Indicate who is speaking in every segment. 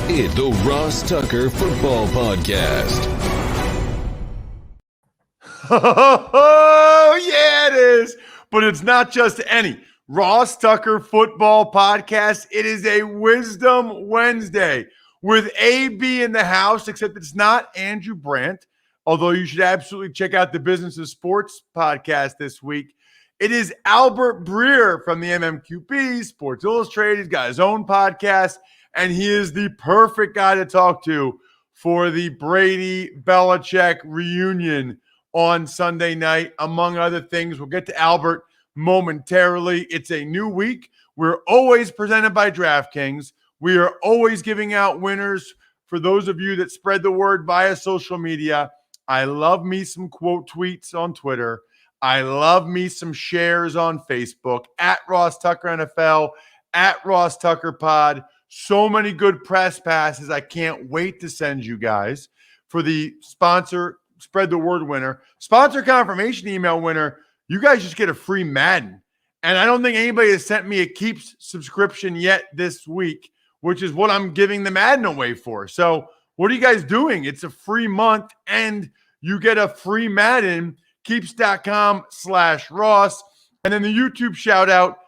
Speaker 1: It's the Ross Tucker Football Podcast.
Speaker 2: Oh, yeah, it is. But it's not just any Ross Tucker Football Podcast. It is a Wisdom Wednesday with AB in the house, except it's not Andrew Brandt, although you should absolutely check out the Business of Sports podcast this week. It is Albert Breer from the MMQB, Sports Illustrated. He's got his own podcast, and he is the perfect guy to talk to for the Brady Belichick reunion on Sunday night, among other things. We'll get to Albert momentarily. It's a new week. We're always presented by DraftKings. We are always giving out winners for those of you that spread the word via social media. I love me some quote tweets on Twitter. I love me some shares on Facebook, at Ross Tucker NFL, at Ross Tucker Pod. So many good press passes. I can't wait to send you guys for the sponsor spread the word winner. Sponsor confirmation email winner. You guys just get a free Madden. And I don't think anybody has sent me a Keeps subscription yet this week, which is what I'm giving the Madden away for. So what are you guys doing? It's a free month and you get a free Madden. Keeps.com/Ross. And then the YouTube shout out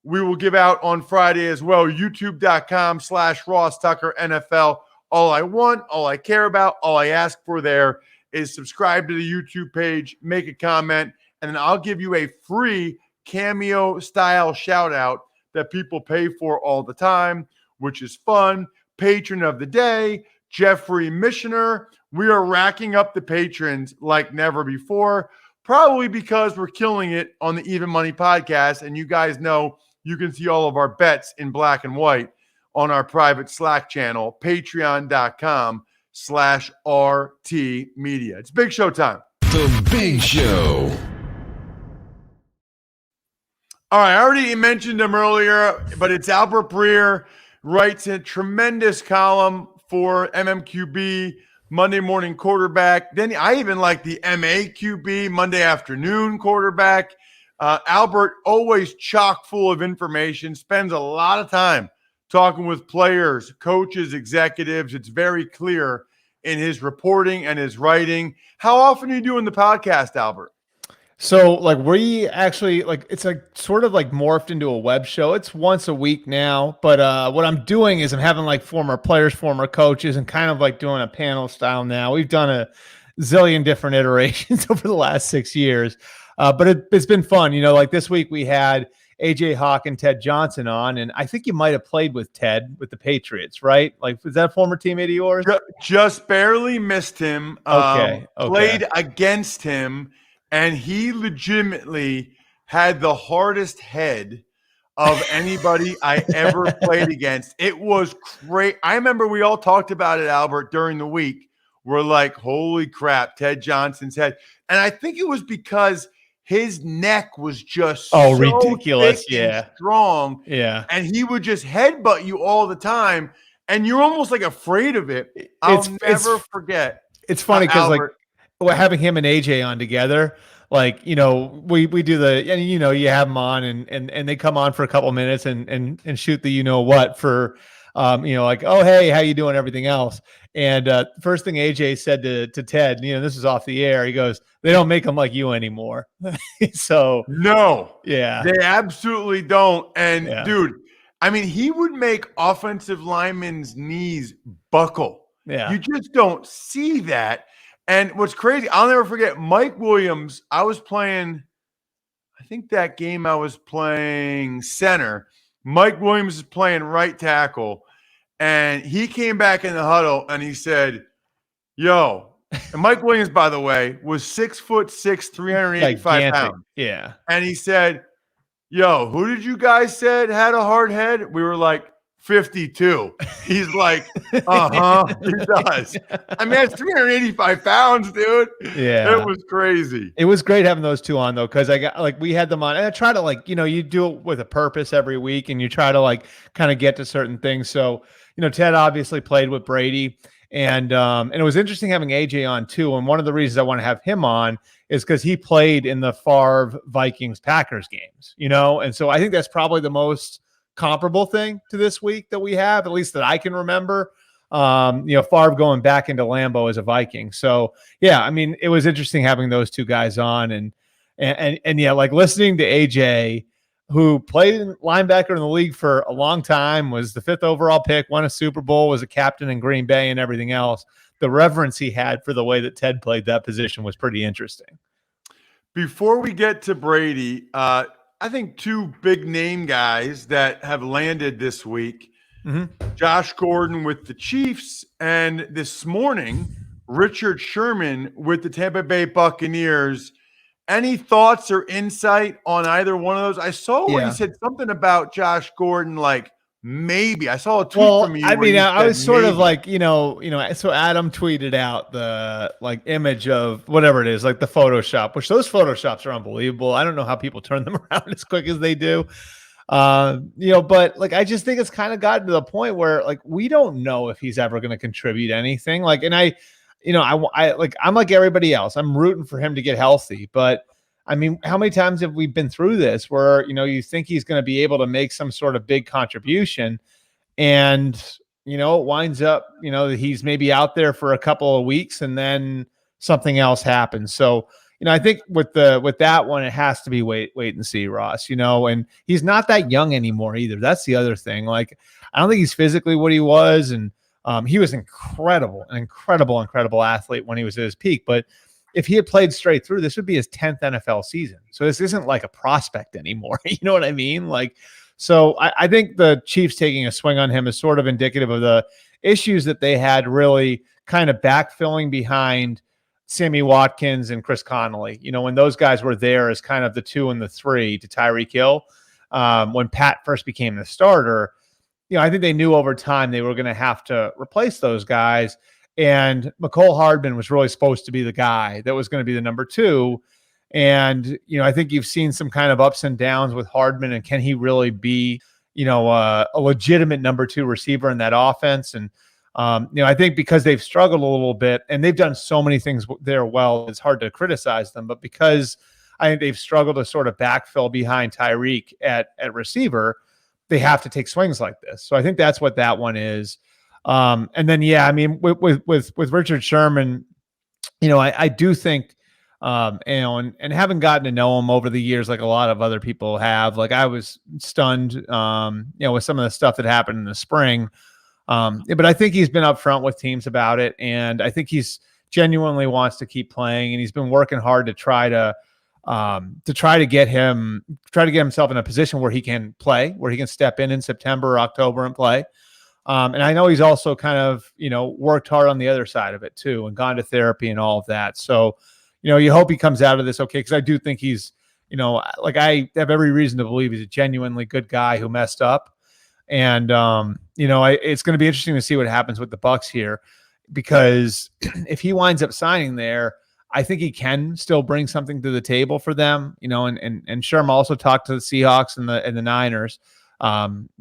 Speaker 2: we will give out on Friday as well. YouTube.com/Ross Tucker NFL. All I want, all I care about, all I ask for there is subscribe to the YouTube page, make a comment, and then I'll give you a free cameo style shout out that people pay for all the time, which is fun. Patron of the day, Jeffrey Missioner. We are racking up the patrons like never before. Probably because we're killing it on the Even Money podcast. And you guys know you can see all of our bets in black and white on our private Slack channel, patreon.com/RT Media. It's big show time.
Speaker 1: The Big Show.
Speaker 2: All right, I already mentioned him earlier, but it's Albert Breer. Writes a tremendous column for MMQB, Monday Morning Quarterback. Then I even like the MAQB, Monday Afternoon Quarterback. Albert, always chock full of information, spends a lot of time talking with players, coaches, executives. It's very clear in his reporting and his writing. How often are you doing the podcast, Albert?
Speaker 3: So we actually it's like sort of like morphed into a web show. It's once a week now, but what I'm doing is I'm having like former players, former coaches, and kind of like doing a panel style now. We've done a zillion different iterations over the last 6 years, but it's been fun. You know, like this week we had AJ Hawk and Ted Johnson on, and I think you might have played with Ted with the Patriots, right? Like, is that a former teammate of yours?
Speaker 2: Just barely missed him.
Speaker 3: Okay.
Speaker 2: Played against him. And he legitimately had the hardest head of anybody I ever played against. It was great. I remember we all talked about it, Albert, during the week. We're like, holy crap, Ted Johnson's head. And I think it was because his neck was just so
Speaker 3: ridiculous,
Speaker 2: thick and strong.
Speaker 3: Yeah.
Speaker 2: And he would just headbutt you all the time. And you're almost like afraid of it. I'll never forget.
Speaker 3: It's funny because having him and AJ on together, we do and you have them on and they come on for a couple minutes and shoot the what for oh hey, how you doing, everything else. And first thing AJ said to Ted, this is off the air, he goes, they don't make them like you anymore. So
Speaker 2: no,
Speaker 3: yeah,
Speaker 2: they absolutely don't. And dude, I mean, he would make offensive linemen's knees buckle.
Speaker 3: Yeah,
Speaker 2: you just don't see that. And what's crazy, I'll never forget, Mike Williams, I think that game I was playing center. Mike Williams is playing right tackle. And he came back in the huddle and he said, yo, and Mike Williams, by the way, was 6'6", 385 pounds.
Speaker 3: Yeah.
Speaker 2: And he said, yo, who did you guys said had a hard head? We were like, 52. He's like, he does. I mean, that's 385 pounds, dude.
Speaker 3: Yeah.
Speaker 2: It was crazy.
Speaker 3: It was great having those two on, though, because we had them on. And I try to, you do it with a purpose every week, and you try to, kind of get to certain things. So, Ted obviously played with Brady. And it was interesting having AJ on, too. And one of the reasons I want to have him on is because he played in the Favre Vikings-Packers games, And so I think that's probably the most comparable thing to this week that we have, at least that I can remember. Favre going back into Lambeau as a Viking. So yeah, I mean, it was interesting having those two guys on, and yeah, like listening to AJ, who played in linebacker in the league for a long time, was the 5th overall pick, won a Super Bowl, was a captain in Green Bay, and everything else. The reverence he had for the way that Ted played that position was pretty interesting.
Speaker 2: Before we get to Brady, I think two big name guys that have landed this week. Josh Gordon with the Chiefs, and this morning, Richard Sherman with the Tampa Bay Buccaneers. Any thoughts or insight on either one of those? I saw where you said something about Josh Gordon, like maybe. I saw a tweet from you.
Speaker 3: I mean, I was sort
Speaker 2: maybe.
Speaker 3: of like, so Adam tweeted out the like image of whatever it is, like the Photoshop, which those Photoshops are unbelievable. I don't know how people turn them around as quick as they do. But like, I just think it's kind of gotten to the point where like, we don't know if he's ever going to contribute anything. Like, and I'm like everybody else, I'm rooting for him to get healthy, but I mean, how many times have we been through this where, you think he's going to be able to make some sort of big contribution and, it winds up, that he's maybe out there for a couple of weeks and then something else happens. So, I think with that one, it has to be wait and see, Ross, and he's not that young anymore either. That's the other thing. Like, I don't think he's physically what he was. And he was an incredible athlete when he was at his peak. But if he had played straight through, this would be his 10th NFL season. So this isn't like a prospect anymore. You know what I mean? Like, so I think the Chiefs taking a swing on him is sort of indicative of the issues that they had really kind of backfilling behind Sammy Watkins and Chris Connolly, when those guys were there as kind of the 2 and the 3 to Tyreek Hill. When Pat first became the starter, I think they knew over time they were going to have to replace those guys. And McCole Hardman was really supposed to be the guy that was going to be the number 2. And, I think you've seen some kind of ups and downs with Hardman, and can he really be, a legitimate number 2 receiver in that offense? And, I think because they've struggled a little bit and they've done so many things there well, it's hard to criticize them. But because I think they've struggled to sort of backfill behind Tyreek at receiver, they have to take swings like this. So I think that's what that one is. And then, I mean, with Richard Sherman, I do think, and having gotten to know him over the years, like a lot of other people have, like I was stunned, with some of the stuff that happened in the spring. But I think he's been upfront with teams about it, and I think he's genuinely wants to keep playing, and he's been working hard to try to get himself in a position where he can play, where he can step in September or October and play. And I know he's also kind of, worked hard on the other side of it too, and gone to therapy and all of that. So, you hope he comes out of this okay, because I do think he's, like I have every reason to believe he's a genuinely good guy who messed up. And, it's going to be interesting to see what happens with the Bucs here, because if he winds up signing there, I think he can still bring something to the table for them, and Sherman also talked to the Seahawks and the Niners.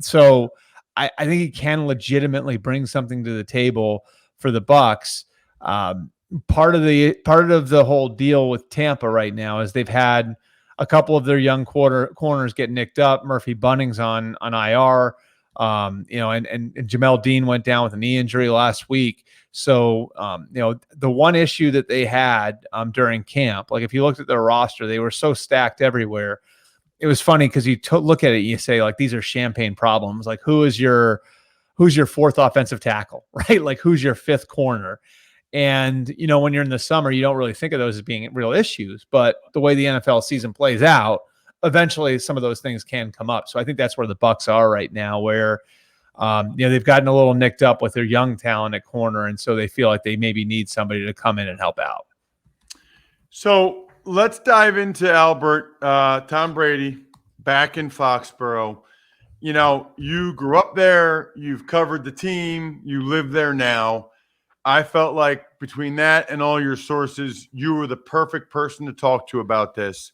Speaker 3: So I think he can legitimately bring something to the table for the Bucs. Part of the whole deal with Tampa right now is they've had a couple of their young corners get nicked up. Murphy Bunning's on IR. And Jamel Dean went down with a knee injury last week. So, the one issue that they had during camp, like if you looked at their roster, they were so stacked everywhere. It was funny because you look at it, you say like, these are champagne problems. Like who's your 4th offensive tackle, right? Like who's your 5th corner? And, when you're in the summer, you don't really think of those as being real issues, but the way the NFL season plays out, eventually some of those things can come up. So I think that's where the Bucs are right now, where, they've gotten a little nicked up with their young talent at corner. And so they feel like they maybe need somebody to come in and help out.
Speaker 2: So let's dive into Albert. Tom Brady back in Foxboro. You grew up there, you've covered the team, you live there now. I felt like between that and all your sources, you were the perfect person to talk to about this.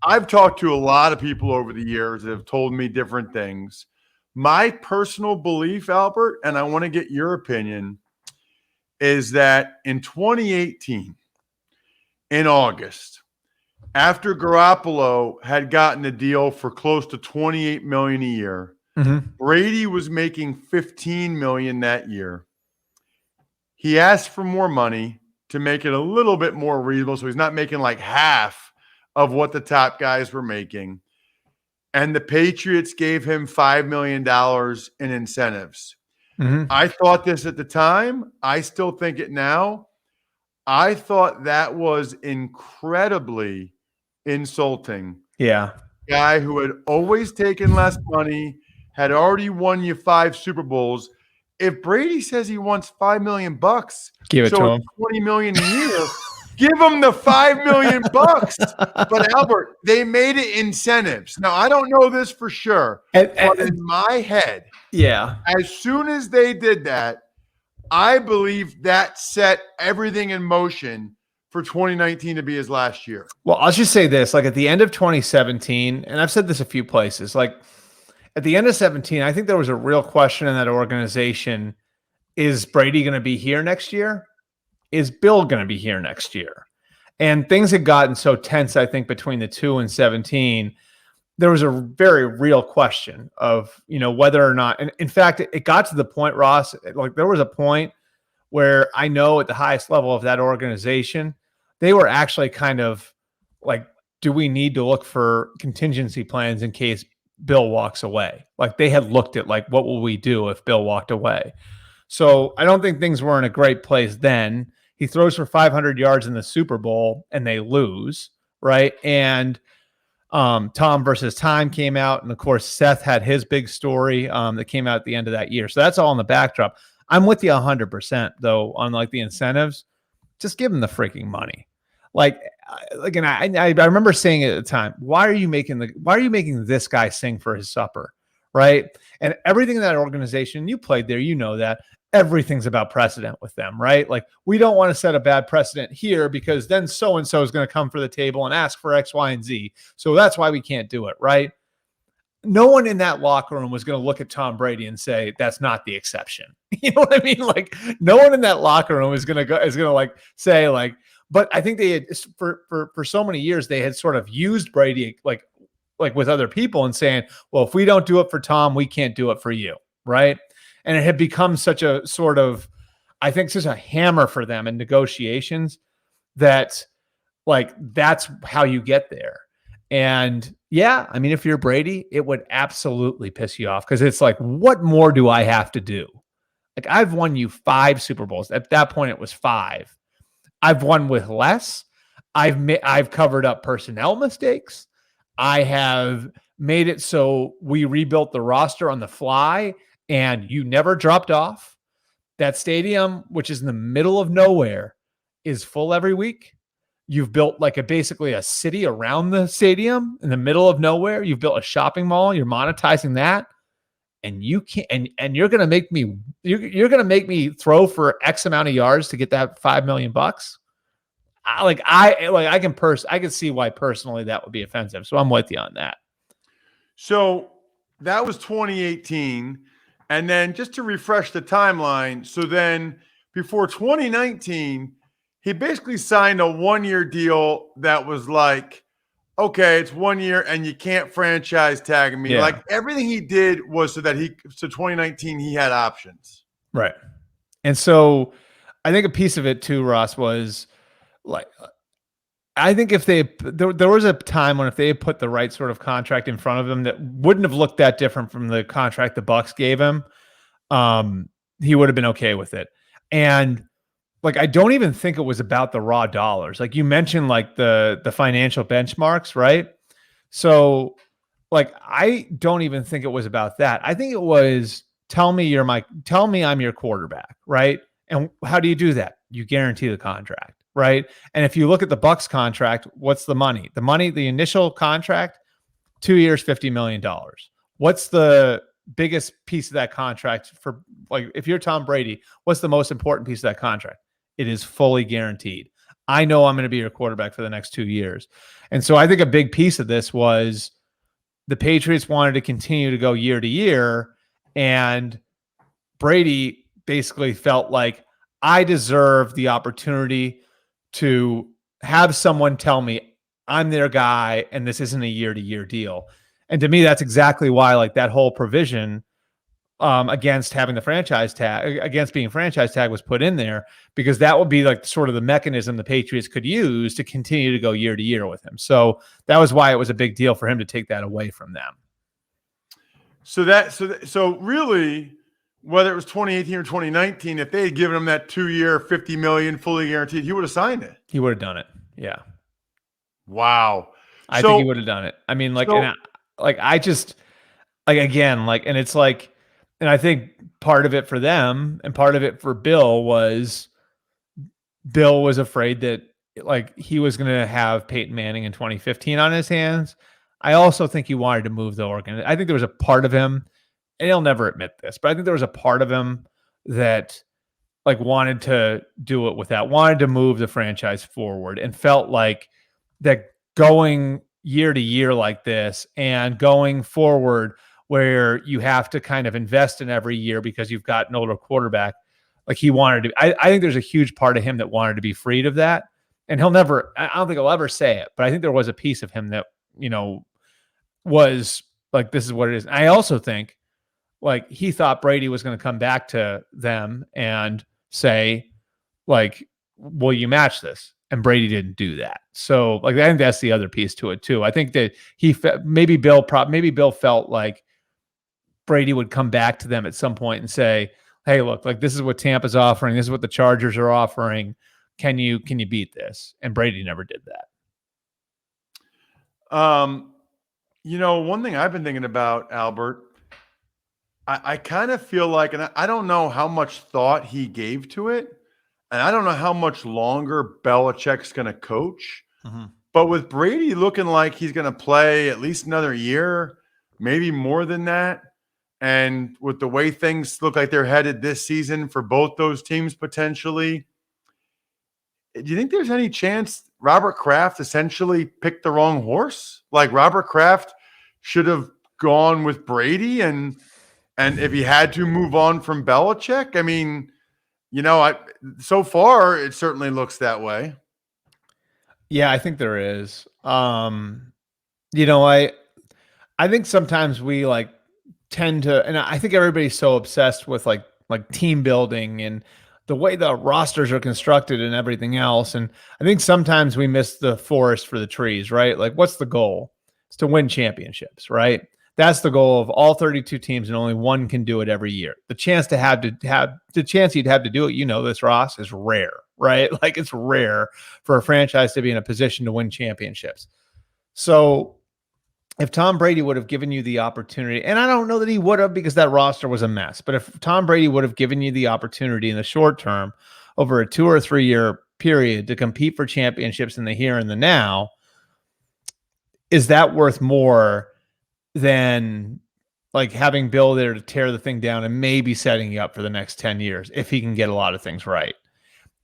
Speaker 2: I've talked to a lot of people over the years that have told me different things. My personal belief, Albert, and I want to get your opinion, is that in 2018, in August, after Garoppolo had gotten a deal for close to $28 million a year, Brady was making $15 million that year. He asked for more money to make it a little bit more reasonable. So he's not making like half of what the top guys were making. And the Patriots gave him $5 million in incentives.
Speaker 3: Mm-hmm.
Speaker 2: I thought this at the time. I still think it now. I thought that was incredibly insulting.
Speaker 3: Yeah.
Speaker 2: Guy who had always taken less money, had already won you 5 Super Bowls. If Brady says he wants $5 million,
Speaker 3: Give it
Speaker 2: so
Speaker 3: to
Speaker 2: it's
Speaker 3: him.
Speaker 2: $20 million a year, give him the $5 million. But Albert, they made it incentives. Now I don't know this for sure, but in my head,
Speaker 3: yeah.
Speaker 2: as soon as they did that, I believe that set everything in motion for 2019 to be his last year.
Speaker 3: Well, I'll just say this, like at the end of 2017, and I've said this a few places, like at the end of 17, I think there was a real question in that organization. Is Brady going to be here next year? Is Bill going to be here next year? And things had gotten so tense, I think, between the two and 17. There was a very real question of, whether or not, and in fact, it got to the point, Ross, like there was a point where I know at the highest level of that organization, they were actually kind of like, do we need to look for contingency plans in case Bill walks away? Like they had looked at like, what will we do if Bill walked away? So I don't think things were in a great place then. He throws for 500 yards in the Super Bowl and they lose, right? And Tom versus Time came out, and of course Seth had his big story that came out at the end of that year. So that's all in the backdrop. I'm with you 100% though on like the incentives. Just give him the freaking money. And I remember saying it at the time, why are you making this guy sing for his supper, right? And everything in that organization, you played there, that everything's about precedent with them, right? Like we don't want to set a bad precedent here because then so-and-so is going to come for the table and ask for X, Y, and Z. So that's why we can't do it, right? No one in that locker room was going to look at Tom Brady and say, that's not the exception. You know what I mean? Like no one in that locker room is going to say like, but I think they had for so many years, they had sort of used Brady like with other people and saying, well, if we don't do it for Tom, we can't do it for you. Right. And it had become such a sort of, I think such a hammer for them in negotiations that like, that's how you get there. And yeah, I mean, if you're Brady, it would absolutely piss you off because it's like, what more do I have to do? Like I've won you 5 Super Bowls. At that point, it was 5. I've won with less. I've covered up personnel mistakes. I have made it so we rebuilt the roster on the fly and you never dropped off. That stadium, which is in the middle of nowhere, is full every week. You've built like basically a city around the stadium in the middle of nowhere. You've built a shopping mall. You're monetizing that. And you can't, and you're going to make me, you're going to make me throw for X amount of yards to get that $5 million. I can see why personally that would be offensive. So I'm with you on that.
Speaker 2: So that was 2018. And then just to refresh the timeline. So then before 2019, he basically signed a 1-year deal that was like, okay, it's 1 year and you can't franchise tag me. Yeah. Like everything he did was so 2019, he had options.
Speaker 3: Right. And so I think a piece of it too, Ross, was like, I think if there was a time when if they had put the right sort of contract in front of him that wouldn't have looked that different from the contract the Bucs gave him, he would have been okay with it. And like, I don't even think it was about the raw dollars. Like you mentioned, like the financial benchmarks, right? So like, I don't even think it was about that. I think it was, tell me I'm your quarterback, right? And how do you do that? You guarantee the contract, right? And if you look at the Bucs contract, what's the money? The initial contract, 2 years, $50 million. What's the biggest piece of that contract for, like, if you're Tom Brady, what's the most important piece of that contract? It is fully guaranteed. I know I'm going to be your quarterback for the next 2 years. And so I think a big piece of this was the Patriots wanted to continue to go year to year, and Brady basically felt like, I deserve the opportunity to have someone tell me I'm their guy and this isn't a year-to-year deal. And to me, that's exactly why like that whole provision against having the franchise tag, against being franchise tag was put in there, because that would be like sort of the mechanism the Patriots could use to continue to go year to year with him. So that was why it was a big deal for him to take that away from them.
Speaker 2: So really, whether it was 2018 or 2019, if they had given him that 2-year, $50 million fully guaranteed, he would have signed it.
Speaker 3: He would have done it. Yeah.
Speaker 2: Wow.
Speaker 3: I think he would have done it. I mean, like, and I just, like, again, like, and it's like, and I think part of it for them and part of it for Bill was afraid that, like, he was going to have Peyton Manning in 2015 on his hands. I also think he wanted to move the organ. I think there was a part of him, and he'll never admit this, but I think there was a part of him that, like, wanted to do it wanted to move the franchise forward, and felt like that going year to year like this and going forward where you have to kind of invest in every year because you've got an older quarterback, like he wanted to. I think there's a huge part of him that wanted to be freed of that. And he'll never, I don't think he'll ever say it, but I think there was a piece of him that, was like, this is what it is. And I also think, like, he thought Brady was going to come back to them and say, like, will you match this? And Brady didn't do that. So, like, I think that's the other piece to it too. I think that maybe Bill felt like Brady would come back to them at some point and say, hey, look, like, this is what Tampa's offering. This is what the Chargers are offering. Can you beat this? And Brady never did that.
Speaker 2: One thing I've been thinking about, Albert, I kind of feel like, and I don't know how much thought he gave to it, and I don't know how much longer Belichick's going to coach, but with Brady looking like he's going to play at least another year, maybe more than that, and with the way things look like they're headed this season for both those teams potentially, do you think there's any chance Robert Kraft essentially picked the wrong horse? Like, Robert Kraft should have gone with Brady, and if he had to move on from Belichick, I mean, so far it certainly looks that way.
Speaker 3: Yeah, I think there is. I think sometimes we, like, tend to, and I think everybody's so obsessed with like team building and the way the rosters are constructed and everything else. And I think sometimes we miss the forest for the trees, right? Like, what's the goal? It's to win championships, right? That's the goal of all 32 teams, and only one can do it every year. The chance you'd have to do it, this, Ross, is rare, right? Like, it's rare for a franchise to be in a position to win championships. So if Tom Brady would have given you the opportunity, and I don't know that he would have, because that roster was a mess, but if Tom Brady would have given you the opportunity in the short term over a 2 or 3 year period to compete for championships in the here and the now, is that worth more than, like, having Bill there to tear the thing down and maybe setting you up for the next 10 years if he can get a lot of things right?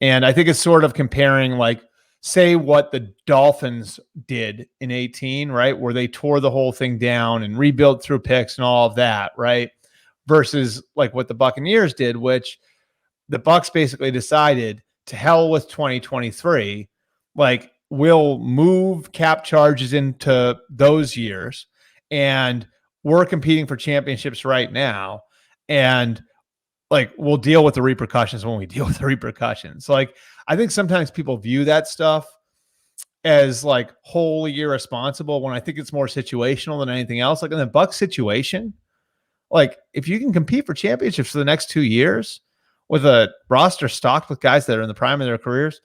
Speaker 3: And I think it's sort of comparing, like, say what the Dolphins did in 2018, right? Where they tore the whole thing down and rebuilt through picks and all of that, right? Versus, like, what the Buccaneers did, which the Bucs basically decided, to hell with 2023. Like, we'll move cap charges into those years, and we're competing for championships right now. And, like, we'll deal with the repercussions when we deal with the repercussions. Like, I think sometimes people view that stuff as, like, wholly irresponsible, when I think it's more situational than anything else. Like, in the Bucs situation, like, if you can compete for championships for the next 2 years with a roster stocked with guys that are in the prime of their careers,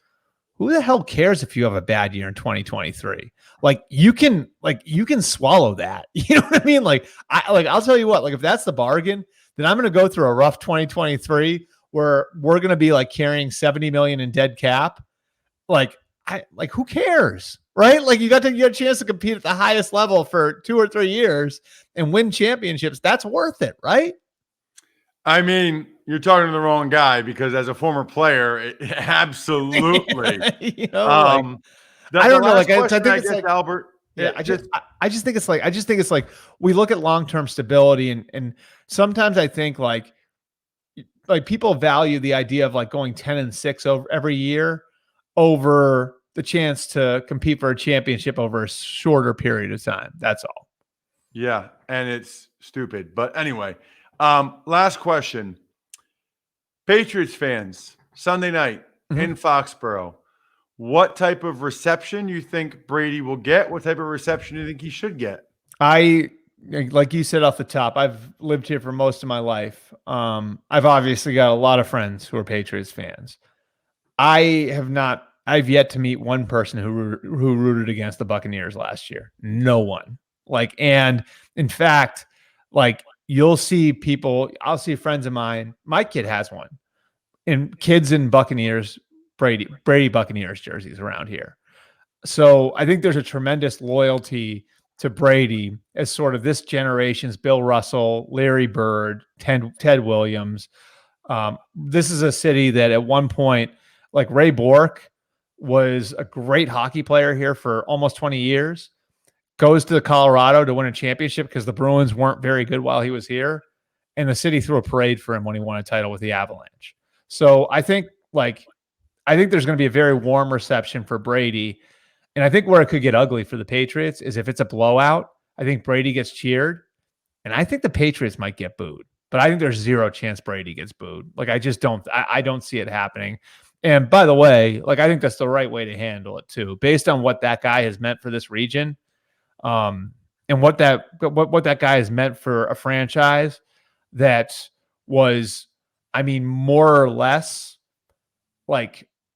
Speaker 3: who the hell cares if you have a bad year in 2023? Like, you can swallow that. You know what I mean? I'll tell you what, like, if that's the bargain, then I'm going to go through a rough 2023 where we're going to be, like, carrying 70 million in dead cap. Like, who cares? Right? Like, you got a chance to compete at the highest level for 2 or 3 years and win championships. That's worth it, right?
Speaker 2: I mean, you're talking to the wrong guy, because as a former player, absolutely.
Speaker 3: I don't know. Like, I think it's like,
Speaker 2: Albert.
Speaker 3: Yeah, I just think it's like we look at long-term stability, and sometimes I think like people value the idea of, like, going 10-6 over every year over the chance to compete for a championship over a shorter period of time. That's all.
Speaker 2: Yeah, and it's stupid. But anyway, Last question. Patriots fans, Sunday night in Foxboro. What type of reception you think Brady will get? What type of reception do you think he should get?
Speaker 3: Like you said off the top, I've lived here for most of my life. I've obviously got a lot of friends who are Patriots fans. I've yet to meet one person who rooted against the Buccaneers last year. No one. And in fact, you'll see people, I'll see friends of mine. My kid has one, and kids in Brady Buccaneers jerseys around here. So I think there's a tremendous loyalty to Brady as sort of this generation's Bill Russell, Larry Bird, Ted Williams. This is a city that at one point, like Ray Bork was a great hockey player here for almost 20 years, goes to Colorado to win a championship because the Bruins weren't very good while he was here. And the city threw a parade for him when he won a title with the Avalanche. So I think there's going to be a very warm reception for Brady. And I think where it could get ugly for the Patriots is if it's a blowout. I think Brady gets cheered, and I think the Patriots might get booed. But I think there's zero chance Brady gets booed. I just don't. I don't see it happening. And by the way, I think that's the right way to handle it too, based on what that guy has meant for this region, and what that guy has meant for a franchise that was, more or less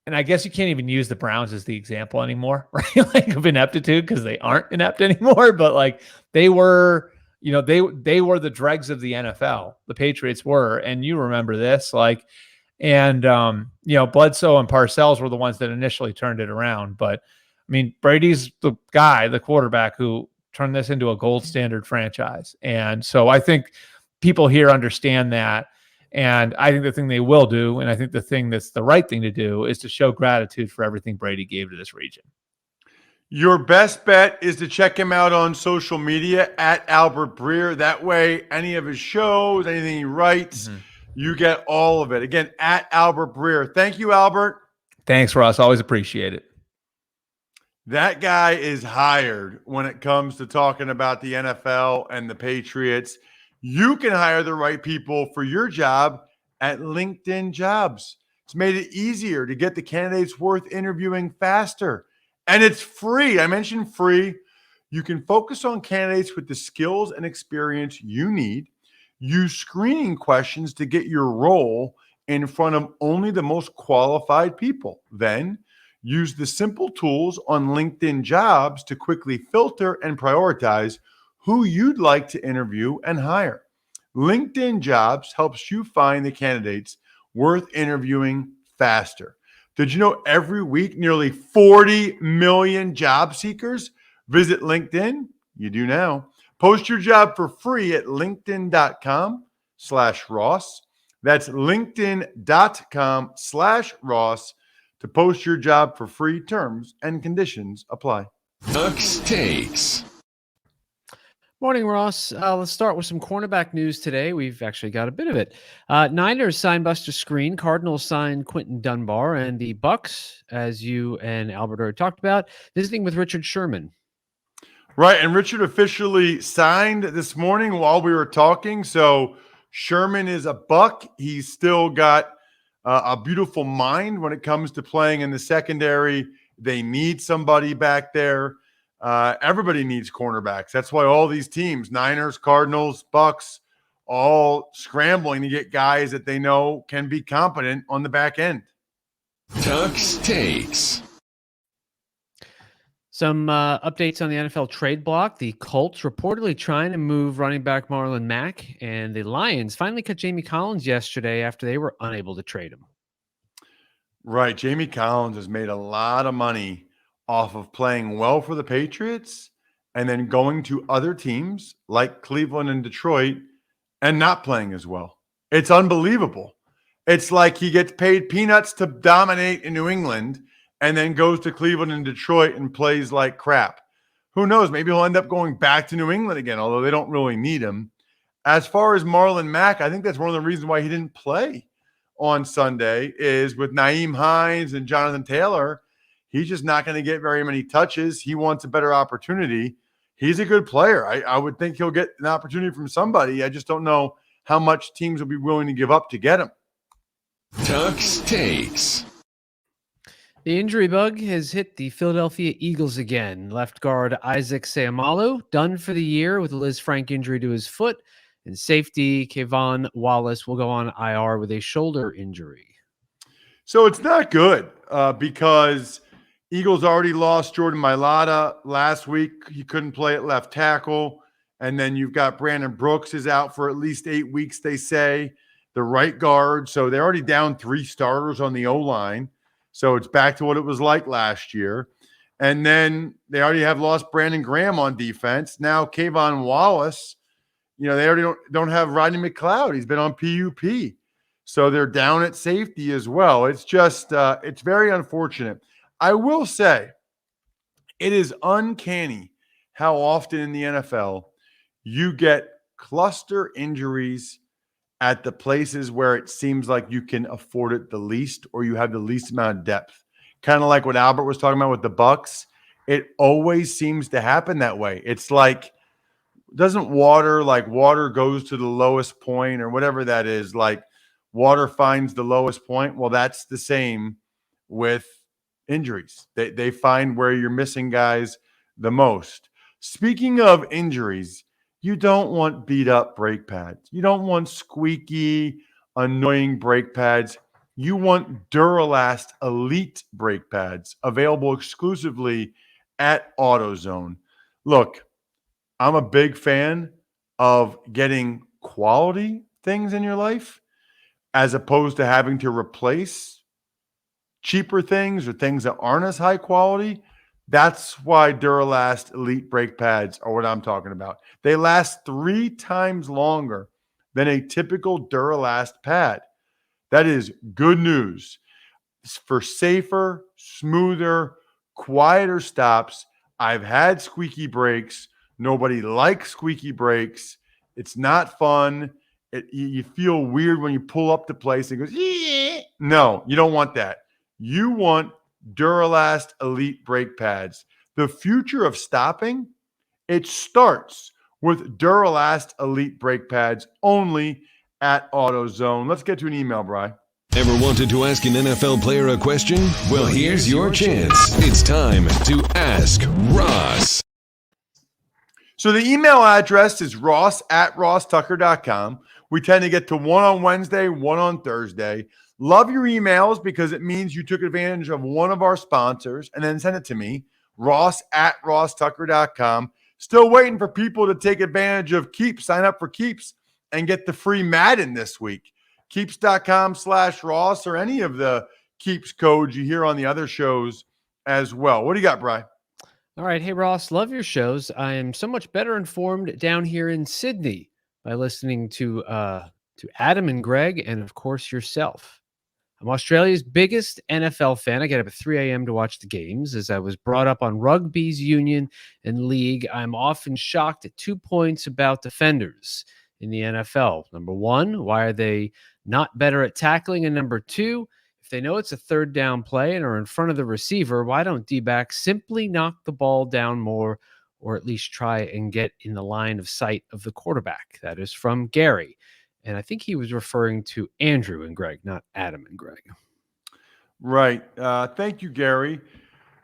Speaker 3: and I guess you can't even use the Browns as the example anymore, right? Of ineptitude, because they aren't inept anymore. But they were, they were the dregs of the NFL. The Patriots were, and you remember this, Bledsoe and Parcells were the ones that initially turned it around. But Brady's the guy, the quarterback who turned this into a gold standard franchise. And so I think people here understand that. And I think the thing they will do, and I think the thing that's the right thing to do, is to show gratitude for everything Brady gave to this region.
Speaker 2: Your best bet is to check him out on social media at Albert Breer. That way, any of his shows, anything he writes, you get all of it. Again, at Albert Breer. Thank you, Albert.
Speaker 3: Thanks, Ross. Always appreciate it.
Speaker 2: That guy is hired when it comes to talking about the NFL and the Patriots. You can hire the right people for your job at LinkedIn Jobs. It's made it easier to get the candidates worth interviewing faster. And it's free. I mentioned free. You can focus on candidates with the skills and experience you need. Use screening questions to get your role in front of only the most qualified people. Then use the simple tools on LinkedIn Jobs to quickly filter and prioritize who you'd like to interview and hire. LinkedIn Jobs helps you find the candidates worth interviewing faster. Did you know every week nearly 40 million job seekers visit LinkedIn? You do now. Post your job for free at linkedin.com/Ross. That's linkedin.com/Ross to post your job for free. Terms and conditions apply.
Speaker 1: Ducks Takes.
Speaker 4: Morning, Ross. Let's start with some cornerback news today. We've actually got a bit of it. Niners signed Buster Screen. Cardinals signed Quentin Dunbar. And the Bucks, as you and Albert already talked about, visiting with Richard Sherman.
Speaker 2: Right, and Richard officially signed this morning while we were talking. So Sherman is a Buck. He's still got a beautiful mind when it comes to playing in the secondary. They need somebody back there. Everybody needs cornerbacks. That's why all these teams, Niners, Cardinals, Bucks, all scrambling to get guys that they know can be competent on the back end.
Speaker 1: Ducks Takes.
Speaker 4: Some updates on the NFL trade block. The Colts reportedly trying to move running back Marlon Mack, and the Lions finally cut Jamie Collins yesterday after they were unable to trade him.
Speaker 2: Right. Jamie Collins has made a lot of money off of playing well for the Patriots and then going to other teams like Cleveland and Detroit and not playing as well. It's unbelievable. It's like he gets paid peanuts to dominate in New England and then goes to Cleveland and Detroit and plays like crap. Who knows? Maybe he'll end up going back to New England again, although they don't really need him. As far as Marlon Mack, I think that's one of the reasons why he didn't play on Sunday is with Nyheim Hines and Jonathan Taylor. He's just not going to get very many touches. He wants a better opportunity. He's a good player. I would think he'll get an opportunity from somebody. I just don't know how much teams will be willing to give up to get him.
Speaker 1: Tuck's Takes.
Speaker 4: The injury bug has hit the Philadelphia Eagles again. Left guard Isaac Seumalo done for the year with a Liz Frank injury to his foot, and safety Kayvon Wallace will go on IR with a shoulder injury.
Speaker 2: So it's not good because Eagles already lost Jordan Mailata last week. He couldn't play at left tackle. And then you've got Brandon Brooks is out for at least 8 weeks, they say, the right guard. So they're already down 3 starters on the O-line. So it's back to what it was like last year. And then they already have lost Brandon Graham on defense. Now Kayvon Wallace, they already don't have Rodney McLeod. He's been on PUP. So they're down at safety as well. It's just, it's very unfortunate. I will say it is uncanny how often in the NFL you get cluster injuries at the places where it seems like you can afford it the least or you have the least amount of depth. Kind of like what Albert was talking about with the Bucs. It always seems to happen that way. It's like, doesn't water goes to the lowest point or whatever that is, like water finds the lowest point? Well, that's the same with injuries. They find where you're missing guys the most. Speaking of injuries, you don't want beat up brake pads. You don't want squeaky, annoying brake pads. You want Duralast Elite brake pads available exclusively at AutoZone. Look, I'm a big fan of getting quality things in your life as opposed to having to replace cheaper things or things that aren't as high quality. That's why Duralast Elite brake pads are what I'm talking about. They last 3 times longer than a typical Duralast pad. That is good news. For safer, smoother, quieter stops. I've had squeaky brakes. Nobody likes squeaky brakes. It's not fun. You feel weird when you pull up to place and it goes, yeah. No, you don't want that. You want Duralast Elite brake pads. The future of stopping, it starts with Duralast Elite brake pads only at AutoZone. Let's get to an email, Bri.
Speaker 1: Ever wanted to ask an NFL player a question? Well, here's your chance. It's time to Ask Ross.
Speaker 2: So the email address is ross@rosstucker.com. We tend to get to one on Wednesday, one on Thursday. Love your emails because it means you took advantage of one of our sponsors and then send it to me, ross@rosstucker.com. Still waiting for people to take advantage of Keeps. Sign up for Keeps and get the free Madden this week. Keeps.com/Ross or any of the Keeps codes you hear on the other shows as well. What do you got, Bri?
Speaker 4: All right. Hey, Ross, love your shows. I am so much better informed down here in Sydney by listening to Adam and Greg and, of course, yourself. I'm Australia's biggest NFL fan. I get up at 3 a.m. to watch the games. As I was brought up on rugby's union and league, I'm often shocked at 2 points about defenders in the NFL. Number one, why are they not better at tackling? And number two, if they know it's a third down play and are in front of the receiver, why don't D-backs simply knock the ball down more or at least try and get in the line of sight of the quarterback? That is from Gary. And I think he was referring to Andrew and Greg, not Adam and Greg.
Speaker 2: Right. Thank you, Gary.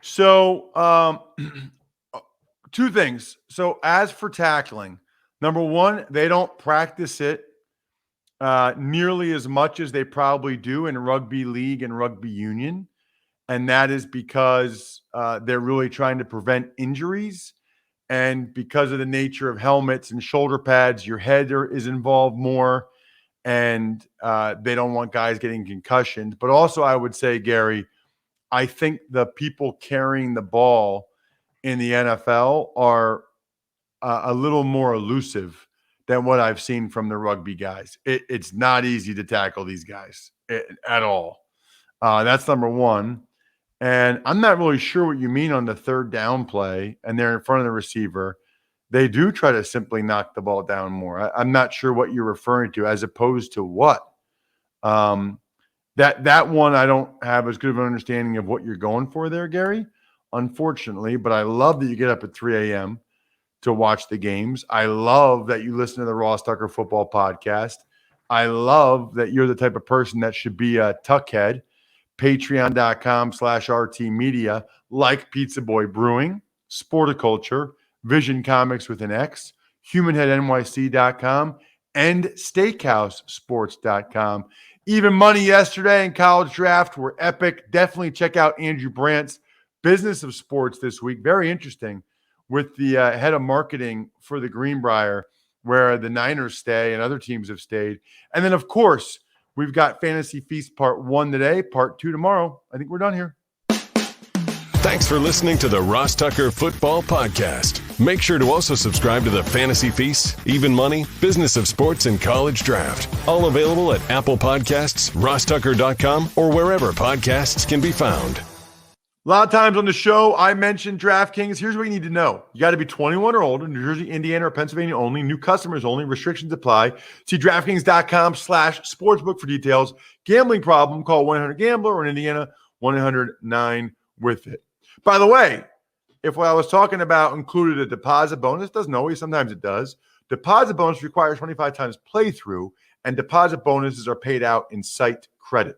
Speaker 2: So 2 things. So as for tackling, number one, they don't practice it nearly as much as they probably do in rugby league and rugby union. And that is because they're really trying to prevent injuries. And because of the nature of helmets and shoulder pads, your head is involved more. And they don't want guys getting concussions. But also, I would say, Gary, I think the people carrying the ball in the NFL are a little more elusive than what I've seen from the rugby guys. It's not easy to tackle these guys at all. That's number one. And I'm not really sure what you mean on the third down play and they're in front of the receiver. They do try to simply knock the ball down more. I'm not sure what you're referring to as opposed to what. That one, I don't have as good of an understanding of what you're going for there, Gary, unfortunately. But I love that you get up at 3 a.m. to watch the games. I love that you listen to the Ross Tucker Football Podcast. I love that you're the type of person that should be a tuckhead. Patreon.com/RT Media, like Pizza Boy Brewing, Sporticulture, Vision Comics with an X, HumanHeadNYC.com, and SteakhouseSports.com. Even money yesterday and college draft were epic. Definitely check out Andrew Brandt's Business of Sports this week. Very interesting with the head of marketing for the Greenbrier, where the Niners stay and other teams have stayed. And then, of course, we've got Fantasy Feast Part 1 today, Part 2 tomorrow. I think we're done here.
Speaker 1: Thanks for listening to the Ross Tucker Football Podcast. Make sure to also subscribe to the Fantasy Feast, Even Money, Business of Sports, and College Draft. All available at Apple Podcasts, rosstucker.com, or wherever podcasts can be found.
Speaker 2: A lot of times on the show, I mentioned DraftKings. Here's what you need to know. You got to be 21 or older, New Jersey, Indiana, or Pennsylvania only. New customers only. Restrictions apply. See DraftKings.com/sportsbook for details. Gambling problem, call 1-800-GAMBLER, or in Indiana, 1-800-9-WITH-IT. By the way, if what I was talking about included a deposit bonus, doesn't always, sometimes it does. Deposit bonus requires 25 times playthrough, and deposit bonuses are paid out in site credit.